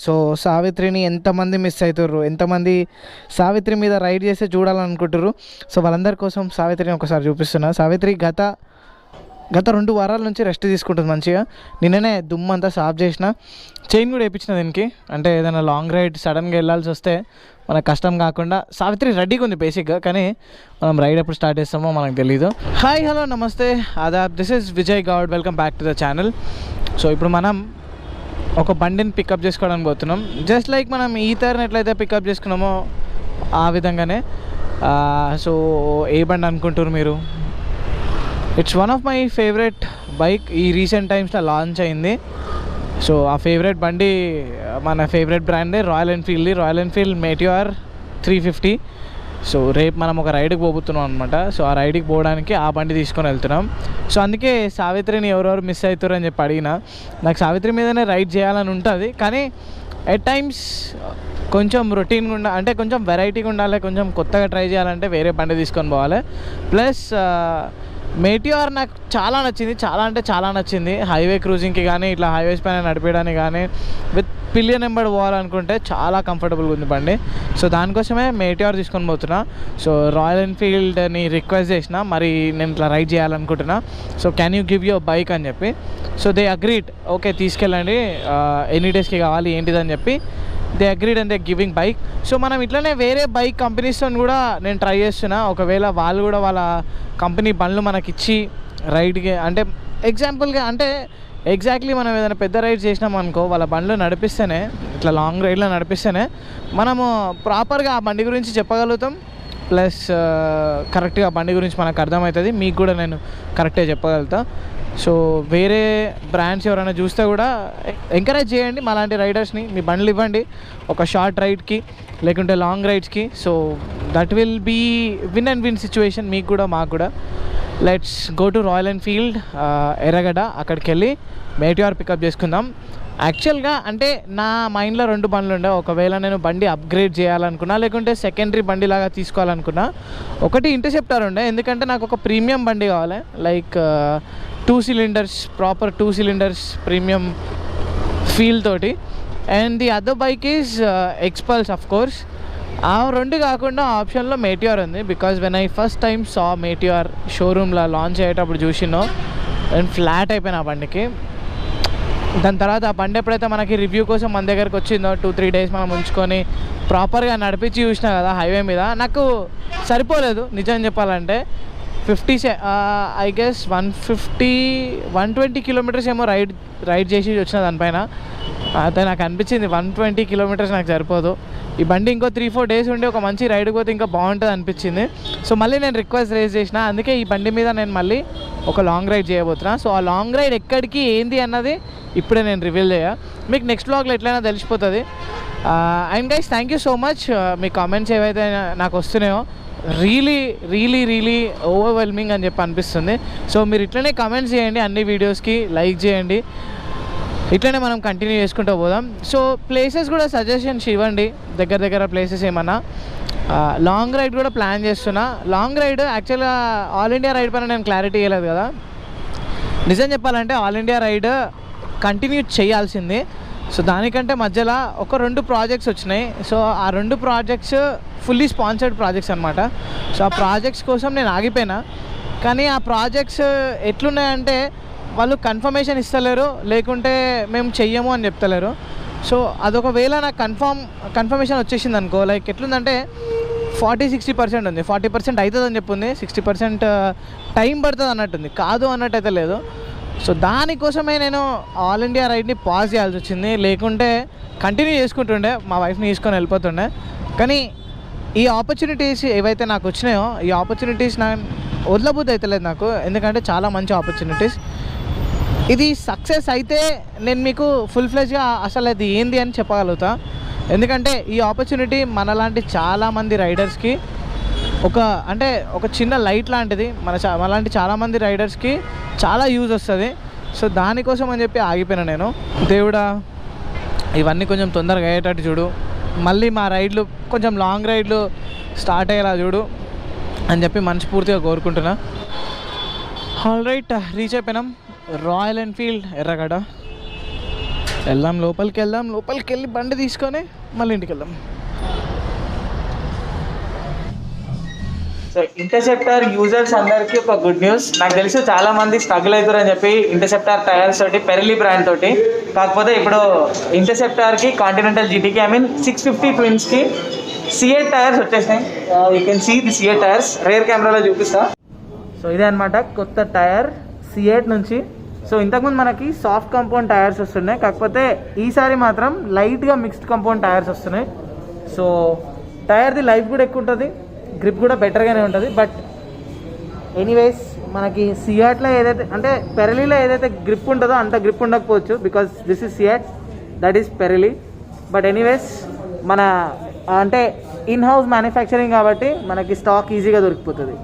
So సావిత్రిని ఎంతమంది miss అవుతారు, ఎంతమంది సావిత్రి మీద రైడ్ చేస్తే చూడాలనుకుంటారు. సో వాళ్ళందరి కోసం సావిత్రిని ఒకసారి చూపిస్తున్నా. సావిత్రి గత 2 వారాల నుంచి రెస్ట్ తీసుకుంటుంది మంచిగా. నిన్ననే దుమ్మంతా సాఫ్ చేసిన, చైన్ కూడా వేయించిన దీనికి. అంటే ఏదైనా లాంగ్ రైడ్ సడన్గా వెళ్ళాల్సి వస్తే మనకు కష్టం కాకుండా సావిత్రి రెడీగా ఉంది బేసిక్గా. కానీ మనం రైడ్ ఎప్పుడు స్టార్ట్ చేస్తామో మనకు తెలీదు. హాయ్, హలో, నమస్తే, ఆదాబ్. This is Vijay Goud. Welcome back to the channel. So ఇప్పుడు మనం ఒక బండిని పికప్ చేసుకోవడానికి పోతున్నాం. జస్ట్ లైక్ మనం ఈథర్ని ఎట్లయితే పికప్ చేసుకున్నామో ఆ విధంగానే. సో ఏ బండి అనుకుంటారు మీరు? It's one of my favourite bike. ఈ రీసెంట్ టైమ్స్లో లాంచ్ అయింది. సో ఆ ఫేవరెట్ బండి మన ఫేవరెట్ బ్రాండే రాయల్ ఎన్ఫీల్డ్ మెటియోర్ 350. సో రేపు మనం ఒక రైడ్కి పోతున్నాం అనమాట. సో ఆ రైడ్కి పోవడానికి ఆ బండి తీసుకొని వెళ్తున్నాం. సో అందుకే సావిత్రిని ఎవరెవరు మిస్ అవుతారు అని చెప్పి అడిగిన. నాకు సావిత్రి మీదనే రైడ్ చేయాలని ఉంటుంది, కానీ ఎట్ టైమ్స్ కొంచెం రొటీన్గా అంటే కొంచెం వెరైటీగా ఉండాలి, కొంచెం కొత్తగా ట్రై చేయాలంటే వేరే బండి తీసుకొని పోవాలి. ప్లస్ మెటియోర్ నాకు చాలా నచ్చింది, చాలా అంటే చాలా నచ్చింది. హైవే క్రూజింగ్కి కానీ ఇట్లా హైవేస్ పైన నడిపేయడానికి కానీ విత్ పిలియన్ నెంబర్ పోవాలనుకుంటే చాలా కంఫర్టబుల్గా ఉంది బండి. సో దానికోసమే మెటియోర్ తీసుకొని పోతున్నా. సో రాయల్ ఎన్ఫీల్డ్ని రిక్వెస్ట్ చేసిన, మరి నేను ఇట్లా రైడ్ చేయాలనుకుంటున్నా, so can you give your bike అని చెప్పి. సో దే అగ్రీడ్, ఓకే తీసుకెళ్ళండి, ఎన్ని డేస్కి కావాలి ఏంటిదని చెప్పి they agreed and they giving bike. So మనం ఇట్లనే వేరే బైక్ కంపెనీస్తో కూడా నేను ట్రై చేస్తున్నా. ఒకవేళ వాళ్ళు కూడా వాళ్ళ కంపెనీ బండ్లు మనకి ఇచ్చి రైడ్కి, అంటే ఎగ్జాంపుల్గా అంటే ఎగ్జాక్ట్లీ మనం ఏదైనా పెద్ద రైడ్ చేసినాం అనుకో, వాళ్ళ బండ్లు నడిపిస్తేనే, ఇట్లా లాంగ్ రైడ్లో నడిపిస్తేనే మనము ప్రాపర్గా ఆ బండి గురించి చెప్పగలుగుతాం. ప్లస్ కరెక్ట్గా బండి గురించి మనకు అర్థమవుతుంది, మీకు కూడా నేను కరెక్ట్గా చెప్పగలుగుతా. సో వేరే బ్రాండ్స్ ఎవరైనా చూస్తే కూడా ఎంకరేజ్ చేయండి మాలాంటి రైడర్స్ని. మీ బండ్లు ఇవ్వండి ఒక షార్ట్ రైడ్కి లేకుంటే లాంగ్ రైడ్స్కి. So that will be win and win situation, మీకు కూడా మాకు కూడా. Let's go to Royal Enfield Erragadda. అక్కడికి వెళ్ళి మెటియోర్ పికప్ చేసుకుందాం. యాక్చువల్గా అంటే నా మైండ్లో 2 బండ్లు ఉండే. ఒకవేళ నేను బండి అప్గ్రేడ్ చేయాలనుకున్నా, లేకుంటే సెకండరీ బండి లాగా తీసుకోవాలనుకున్నా. ఒకటి ఇంటర్సెప్టర్ ఉండే, ఎందుకంటే నాకు ఒక ప్రీమియం బండి కావాలి, like 2 cylinders, proper 2 cylinders premium feel తోటి. And the other bike is Xpulse of course. ఆ 2 కాకుండా ఆప్షన్లో మెటియోర్ ఉంది. Because when I first time saw Meteor షోరూమ్లో లాంచ్ అయ్యేటప్పుడు చూసినో నేను ఫ్లాట్ అయిపోయినా ఆ బండికి. దాని తర్వాత ఆ బండి ఎప్పుడైతే మనకి రివ్యూ కోసం మన దగ్గరికి వచ్చిందో 2-3 days మనం ఉంచుకొని ప్రాపర్గా నడిపించి చూసినా కదా హైవే మీద, నాకు సరిపోలేదు నిజం చెప్పాలంటే. 50 ఐ గెస్ 120 kilometers ఏమో రైడ్ చేసి వచ్చిన దానిపైన. అయితే నాకు అనిపించింది 120 kilometers నాకు సరిపోదు, ఈ బండి ఇంకో 3-4 days ఉండి ఒక మంచి రైడ్కి పోతే ఇంకా బాగుంటుంది అనిపించింది. సో మళ్ళీ నేను రిక్వెస్ట్ రేజ్ చేసిన, అందుకే ఈ బండి మీద నేను మళ్ళీ ఒక లాంగ్ రైడ్ చేయబోతున్నా. సో ఆ లాంగ్ రైడ్ ఎక్కడికి ఏంది అన్నది ఇప్పుడే నేను రివీల్ చేయ, మీకు నెక్స్ట్ వ్లాగ్లో ఎట్లయినా తెలిసిపోతుంది. And guys, thank you so much. Me comments ఏవైతే నాకు వస్తున్నాయో రియలీ ఓవర్వెల్మింగ్ అని చెప్పి అనిపిస్తుంది. సో మీరు ఇట్లనే కామెంట్స్ చేయండి, అన్ని వీడియోస్కి లైక్ చేయండి, ఇట్లనే మనం కంటిన్యూ చేసుకుంటూ పోదాం. సో ప్లేసెస్ కూడా సజెషన్స్ ఇవ్వండి, దగ్గర ప్లేసెస్ ఏమన్నా. లాంగ్ రైడ్ కూడా ప్లాన్ చేస్తున్నా. లాంగ్ రైడ్ యాక్చువల్గా ఆల్ ఇండియా రైడ్ పైన నేను క్లారిటీ ఇవ్వలేదు కదా. నిజం చెప్పాలంటే ఆల్ ఇండియా రైడ్ కంటిన్యూ చేయాల్సింది. సో దానికంటే మధ్యలో ఒక 2 ప్రాజెక్ట్స్ వచ్చినాయి. సో ఆ 2 ప్రాజెక్ట్స్ ఫుల్లీ స్పాన్సర్డ్ ప్రాజెక్ట్స్ అనమాట. సో ఆ ప్రాజెక్ట్స్ కోసం నేను ఆగిపోయినా. కానీ ఆ ప్రాజెక్ట్స్ ఎట్లున్నాయంటే వాళ్ళు కన్ఫర్మేషన్ ఇస్తలేరు, లేకుంటే మేము చెయ్యము అని చెప్తలేరు. సో అదొకవేళ నాకు కన్ఫర్మేషన్ వచ్చేసింది అనుకో, లైక్ ఎట్లుందంటే 40-60% ఉంది. 40% అవుతుందని చెప్పింది, 60% టైం పడుతుంది అన్నట్టుంది, కాదు అన్నట్టు అయితే లేదు. సో దానికోసమే నేను ఆల్ ఇండియా రైడ్ని పాజ్ చేయాల్సి వచ్చింది, లేకుంటే కంటిన్యూ చేసుకుంటుండే, మా వైఫ్ని తీసుకొని వెళ్ళిపోతుండే. కానీ ఈ ఆపర్చునిటీస్ ఏవైతే నాకు వచ్చినాయో, ఈ ఆపర్చునిటీస్ నా వదలబుద్ధి అవుతలేదు నాకు, ఎందుకంటే చాలా మంచి ఆపర్చునిటీస్. ఇది సక్సెస్ అయితే నేను మీకు ఫుల్ ఫ్లెజ్గా అసలు అది ఏంది అని చెప్పగలుగుతా. ఎందుకంటే ఈ ఆపర్చునిటీ మనలాంటి చాలామంది రైడర్స్కి ఒక చిన్న లైట్ లాంటిది. మనలాంటి చాలామంది రైడర్స్కి చాలా యూజ్ వస్తుంది. సో దానికోసం అని చెప్పి ఆగిపోయినా నేను. దేవుడా, ఇవన్నీ కొంచెం తొందరగా అయ్యేటట్టు చూడు, మళ్ళీ మా రైడ్లు కొంచెం లాంగ్ రైడ్లు స్టార్ట్ అయ్యేలా చూడు అని చెప్పి మనస్ఫూర్తిగా కోరుకుంటున్నా. ఆల్ రైట్, రీచ్ అయిపోయినాం రాయల్ ఎన్ఫీల్డ్ ఎర్రగడ్డ. వెళ్దాం, లోపలికి వెళ్దాం. లోపలికి వెళ్ళి బండి తీసుకొని మళ్ళీ ఇంటికి వెళ్దాం. సో ఇంటర్సెప్టర్ యూజర్స్ అందరికీ ఒక గుడ్ న్యూస్. నాకు తెలుసు చాలా మంది స్ట్రగుల్ అవుతారు అని చెప్పి ఇంటర్సెప్టర్ టైర్స్ తోటి, పెరిలీ బ్రాండ్ తోటి. కాకపోతే ఇప్పుడు ఇంటర్సెప్టర్కి కాంటినెంటల్ జీటీకి 650 ట్విన్స్కి C8 టైర్స్ వచ్చేసినాయి. You can see the C8 tyres. Rear కెమెరాలో చూపిస్తా. సో ఇదే అనమాట కొత్త టైర్ C8 నుంచి. సో ఇంతకుముందు మనకి సాఫ్ట్ కంపౌండ్ టైర్స్ వస్తున్నాయి, కాకపోతే ఈసారి మాత్రం లైట్గా మిక్స్డ్ కంపౌండ్ టైర్స్ వస్తున్నాయి. సో టైర్ది లైఫ్ కూడా ఎక్కువ ఉంటుంది, గ్రిప్ కూడా బెటర్గానే ఉంటుంది. బట్ ఎనీవేస్ మనకి C8లో ఏదైతే అంటే పెరలీలో ఏదైతే గ్రిప్ ఉంటుందో అంత గ్రిప్ ఉండకపోవచ్చు, because this is C8, that is purely. But anyways మన అంటే ఇన్ హౌస్ మ్యానుఫ్యాక్చరింగ్ కాబట్టి మనకి స్టాక్ ఈజీగా దొరికిపోతుంది.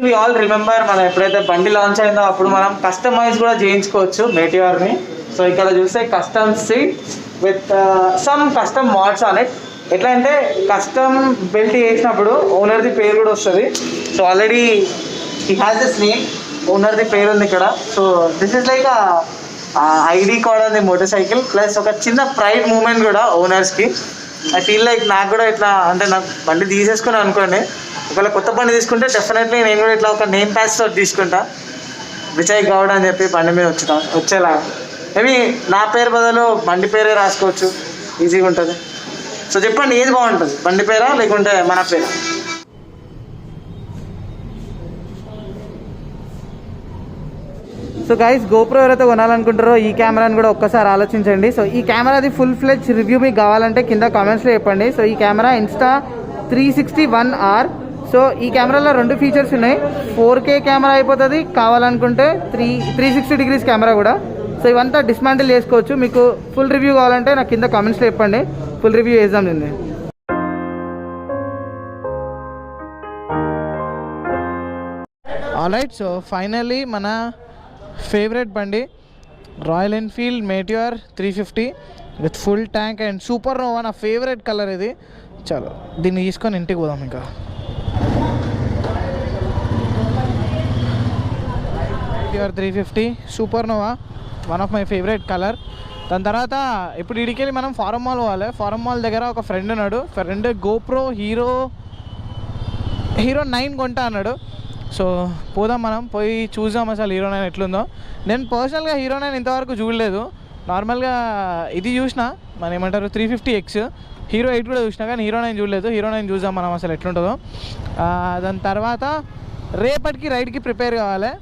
వి ఆల్ రిమెంబర్ మనం ఎప్పుడైతే బండి లాంచ్ అయిందో అప్పుడు మనం కస్టమైజ్ కూడా చేయించుకోవచ్చు మెటిఆర్ని. సో ఇక్కడ చూస్తే custom seat with some custom mods on it. ఎట్లా అంటే కస్టమ్ బెల్ట్ వేసినప్పుడు ఓనర్ది పేరు కూడా వస్తుంది. So already he has this name, ఓనర్ది పేరు ఉంది ఇక్కడ. So this is like ID card ఉంది మోటార్ సైకిల్, ప్లస్ ఒక చిన్న ప్రైడ్ మూమెంట్ కూడా ఓనర్స్కి. ఐ ఫీల్ లైక్ నాకు కూడా ఇట్లా అంటే నాకు బండి తీసేసుకుని అనుకోండి, ఒకవేళ కొత్త బండి తీసుకుంటే డెఫినెట్లీ నేను కూడా ఇట్లా ఒక నేమ్ ప్యాచ్ తోటి తీసుకుంటా, విజయ్ గౌడ్ అని చెప్పి బండి మీద వచ్చేలాగా. మేబీ నా పేరు బదులు బండి పేరే రాసుకోవచ్చు, ఈజీగా ఉంటుంది. సో చెప్పండి ఏది బాగుంటుంది, బండి పేరా లేకుంటే మన పేరా? సో గైస్, గోప్రో ఎవరైతే కొనాలనుకుంటారో ఈ కెమెరాని కూడా ఒక్కసారి ఆలోచించండి. సో ఈ కెమెరాది ఫుల్ ఫ్లెడ్జ్ రివ్యూ మీకు కావాలంటే కింద కామెంట్స్లో చెప్పండి. సో ఈ camera Insta360 ONE R. So ఈ కెమెరాలో 2 ఫీచర్స్ ఉన్నాయి. 4K కెమెరా అయిపోతుంది, కావాలనుకుంటే 360 degrees కెమెరా కూడా. సో ఇవంతా డిస్మాంటిల్ చేసుకోవచ్చు. మీకు ఫుల్ రివ్యూ కావాలంటే నాకు కింద కామెంట్స్లో చెప్పండి, ఫుల్ రివ్యూ వేద్దాం దీన్ని. ఆల్రైట్, సో ఫైనల్లీ మన ఫేవరెట్ బండి Royal Enfield Meteor 350 with full tank and super nova, నా ఫేవరెట్ కలర్ ఇది. చలో దీన్ని తీసుకొని ఇంటికి పోదాం. ఇంకా Meteor 350 super nova, one of my favourite colour. దాని తర్వాత ఇప్పుడు ఇడికి వెళ్ళి మనం ఫారం మాల్ పోవాలి. ఫారం మాల్ దగ్గర ఒక ఫ్రెండ్ ఉన్నాడు, ఫ్రెండ్ గోప్రో హీరో 9 కొంటా అన్నాడు. సో పోదాం, మనం పోయి చూద్దాం అసలు హీరో 9 ఎట్లుందో. నేను పర్సనల్గా హీరో 9 ఇంతవరకు చూడలేదు. నార్మల్గా ఇది చూసిన, మన ఏమంటారు 350X, హీరో 8 కూడా చూసినా, కానీ హీరో 9 చూడలేదు. హీరో 9 చూద్దాం మనం అసలు ఎట్లుంటుందో. దాని తర్వాత రేపటికి రైడ్కి ప్రిపేర్ కావాలి.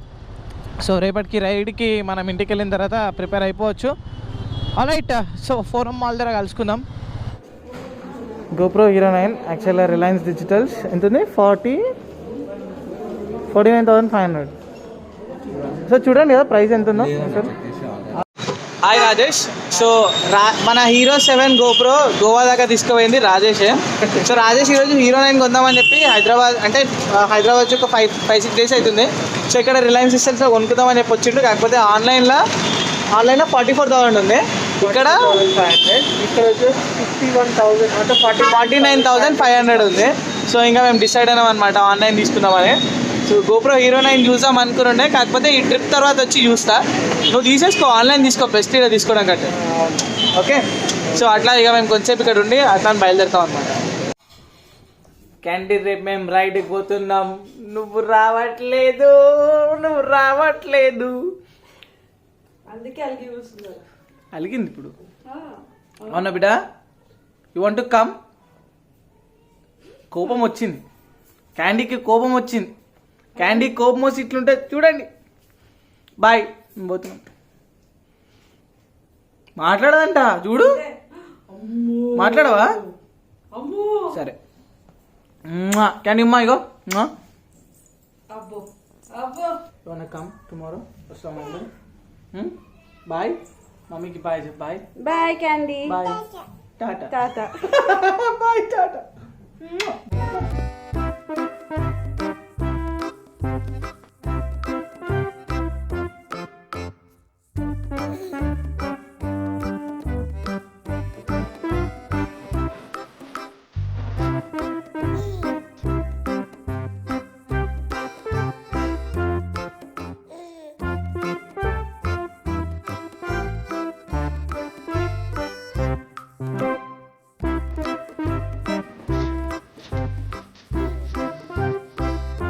సో రేపటికి రైడ్కి మనం ఇంటికి వెళ్ళిన తర్వాత ప్రిపేర్ అయిపోవచ్చు. ఆల్రైట్, సో ఫోరం మాల్ దగ్గర కలుసుకుందాం. గోప్రో హీరో 9 యాక్చువల్గా రిలయన్స్ డిజిటల్స్ ఎంత ఉంది, 49,500. సో చూడండి కదా ప్రైస్ ఎంత ఉందో. హాయ్ రాజేష్. సో మన హీరో 7 గోప్రో గోవా దాకా తీసుకుపోయింది రాజేష్. సో రాజేష్ ఈరోజు హీరో 9 కొందామని చెప్పి హైదరాబాద్ ఒక 5-6 days అవుతుంది. సో ఇక్కడ రిలయన్స్ డిజిటల్స్లో కొనుక్కుందామని చెప్పి వచ్చిండు. కాకపోతే ఆన్లైన్లో 44,000 ఉంది, ఇక్కడ వచ్చి 51,000 అంటే 49,500 ఉంది. సో ఇంకా మేము డిసైడ్ అయినాం అనమాట ఆన్లైన్ తీసుకుందామని. సో గోప్రో హీరో 9 చూసాం అనుకుని, కాకపోతే ఈ ట్రిప్ తర్వాత వచ్చి చూస్తా. నువ్వు తీసేసుకో, ఆన్లైన్ తీసుకో, బెస్ట్ ఇలా తీసుకోవడం కంటే. ఓకే, సో అట్లా ఇక మేము కొంచెంసేపు ఇక్కడ ఉండి అట్లా బయలుదేరుతాం అనమాట. క్యాంటీన్ రేపు మేము రైడ్కి పోతున్నాం. నువ్వు రావట్లేదు అందుకే అలిగింది ఇప్పుడు. అవునా బిడ్డ, యు వాంట్ టు కమ్? కోపం వచ్చింది క్యాండీకి, కోపం వచ్చింది. క్యాండీ కోపం వచ్చి ఇట్లుంటే చూడండి. బాయ్, పోతున్నాం. మాట్లాడదంట చూడు, మాట్లాడవా? సరే క్యాండీ అమ్మా, ఇగో కమ్ టుమారో వస్తాం. బాయ్ మమ్మీకి బాయ్ చెప్పు bye bye Candy bye tata tata bye Tata